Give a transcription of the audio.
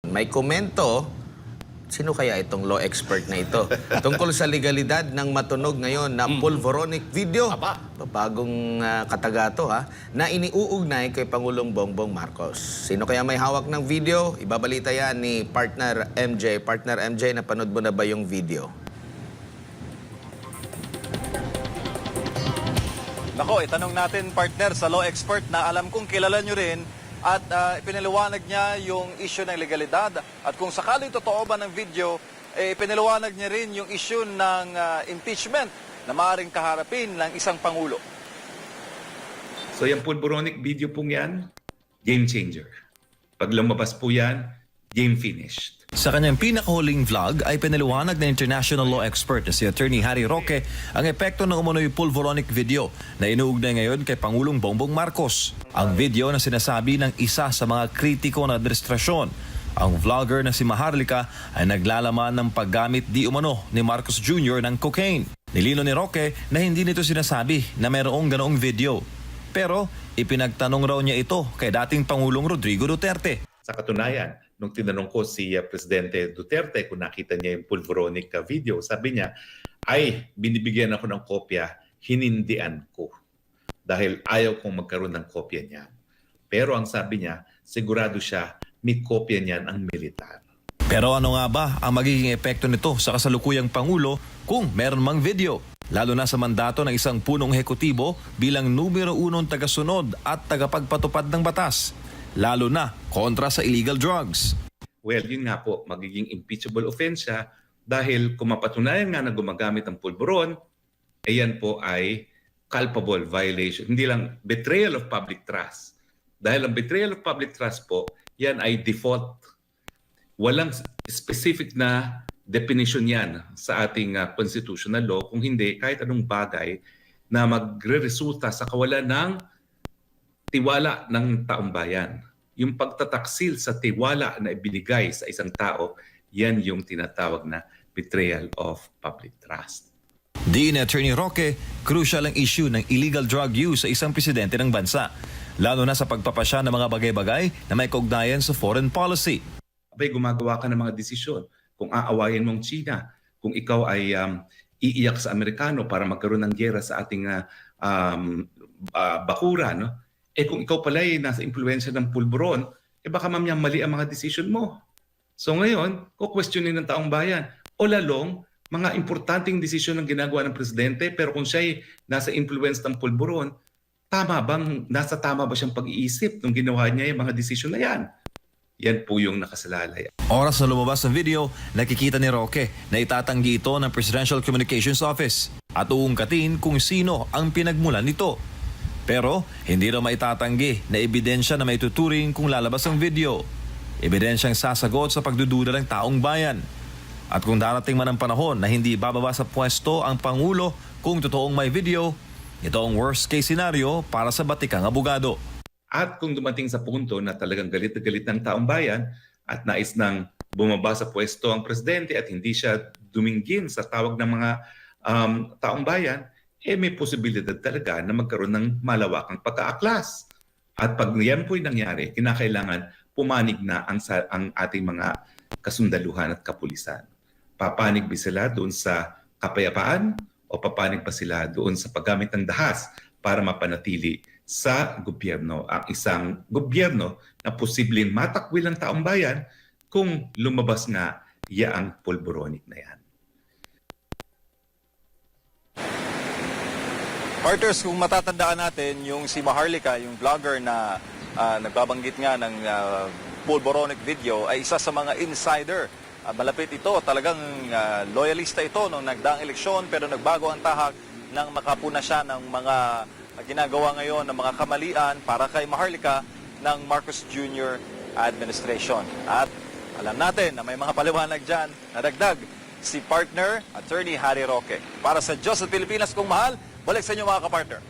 May komento, sino kaya itong law expert na ito? Tungkol sa legalidad ng matunog ngayon na pulvoronic video. Bagong kataga to na iniuugnay kay Pangulong Bongbong Marcos. Sino kaya may hawak ng video? Ibabalita yan ni Partner MJ. Partner MJ, napanood mo na ba yung video? Nako, itanong natin partner sa law expert na alam kong kilala nyo rin at ipinaliwanag niya yung issue ng legalidad at kung sakaling totoo ba ng video, ipinaliwanag niya rin yung issue ng impeachment na maaaring kaharapin ng isang Pangulo. So yung pulboronic video pong yan, game changer. Pag lumabas po yan, game finished. Sa kanyang pinakahuling vlog ay pinaliwanag ng international law expert na si Attorney Harry Roque ang epekto ng umunoy pulvoronic video na inuugnay ngayon kay Pangulong Bongbong Marcos. Ang video na sinasabi ng isa sa mga kritiko ng administrasyon. Ang vlogger na si Maharlika ay naglalaman ng paggamit di umano ni Marcos Jr. ng cocaine. Nilino ni Roque na hindi nito sinasabi na mayroong ganoong video. Pero ipinagtanong raw niya ito kay dating Pangulong Rodrigo Duterte. Sa katunayan, nung tinanong ko si Presidente Duterte kung nakita niya yung pulvoronic video, sabi niya, ay binibigyan ako ng kopya, hinindian ko. Dahil ayaw kong magkaroon ng kopya niya. Pero ang sabi niya, sigurado siya, may kopya niyan ang militar. Pero ano nga ba ang magiging epekto nito sa kasalukuyang Pangulo kung meron mang video? Lalo na sa mandato ng isang punong ehekutibo bilang numero 1 tagasunod at tagapagpatupad ng batas. Lalo na kontra sa illegal drugs. Well, yun nga po, magiging impeachable offense siya dahil kung mapatunayan nga na gumagamit ng pulburon, ayan po ay culpable violation. Hindi lang betrayal of public trust. Dahil ang betrayal of public trust po, yan ay default. Walang specific na definition yan sa ating constitutional law. Kung hindi, kahit anong bagay na magre-resulta sa kawalan ng tiwala ng taong bayan. Yung pagtataksil sa tiwala na ibinigay sa isang tao, yan yung tinatawag na betrayal of public trust. Di ni Attorney Roque, crucial ang issue ng illegal drug use sa isang presidente ng bansa. Lalo na sa pagpapasya ng mga bagay-bagay na may kaugnayan sa foreign policy. Abay, gumagawa ka ng mga desisyon. Kung aawayin mong China, kung ikaw ay iiyak sa Amerikano para magkaroon ng giyera sa ating bakura, no? Kung ikaw pala ay nasa impluensya ng pulburon, baka mamaya mali ang mga decision mo. So ngayon, kukwestiyonin ng taong bayan. O lalong, mga importanteng desisyon ang ginagawa ng presidente, pero kung siya ay nasa influence ng pulburon, nasa tama ba siyang pag-iisip nung ginawa niya yung mga desisyon na yan? Yan po yung nakasalalay. Oras na lumabas ng video, nakikita ni Roque na itatanggi ito ng Presidential Communications Office at uungkatin kung sino ang pinagmulan nito. Pero hindi raw maitatanggi na ebidensya na may tuturing kung lalabas ang video. Ebidensyang sasagot sa pagdududa ng taong bayan. At kung darating man ang panahon na hindi bababa sa pwesto ang Pangulo kung totoong may video, ito ang worst case scenario para sa batikang abogado. At kung dumating sa punto na talagang galit na galit ng taong bayan at nais nang bumaba sa pwesto ang presidente at hindi siya duminggin sa tawag ng mga taong bayan, may posibilidad talaga na magkaroon ng malawakang pagkaaklas. At pag yan po'y nangyari, kinakailangan pumanig na ang ating mga kasundaluhan at kapulisan. Papanig ba sila doon sa kapayapaan o papanig pa sila doon sa paggamit ng dahas para mapanatili sa gobyerno ang isang gobyerno na posibleng matakwil ang taong bayan kung lumabas nga yaang pulboronic na yan. Partners, kung matatandaan natin, yung si Maharlika, yung vlogger na nagbabanggit nga ng pulboronic video, ay isa sa mga insider. Malapit ito, talagang loyalista ito nung nagdaang eleksyon, pero nagbago ang tahak nang makapuna siya ng mga ginagawa ngayon ng mga kamalian para kay Maharlika ng Marcos Jr. administration. At alam natin na may mga paliwanag dyan na dagdag si partner, Attorney Harry Roque. Para sa Diyos at Pilipinas kung mahal, balik sa inyo mga kapartner.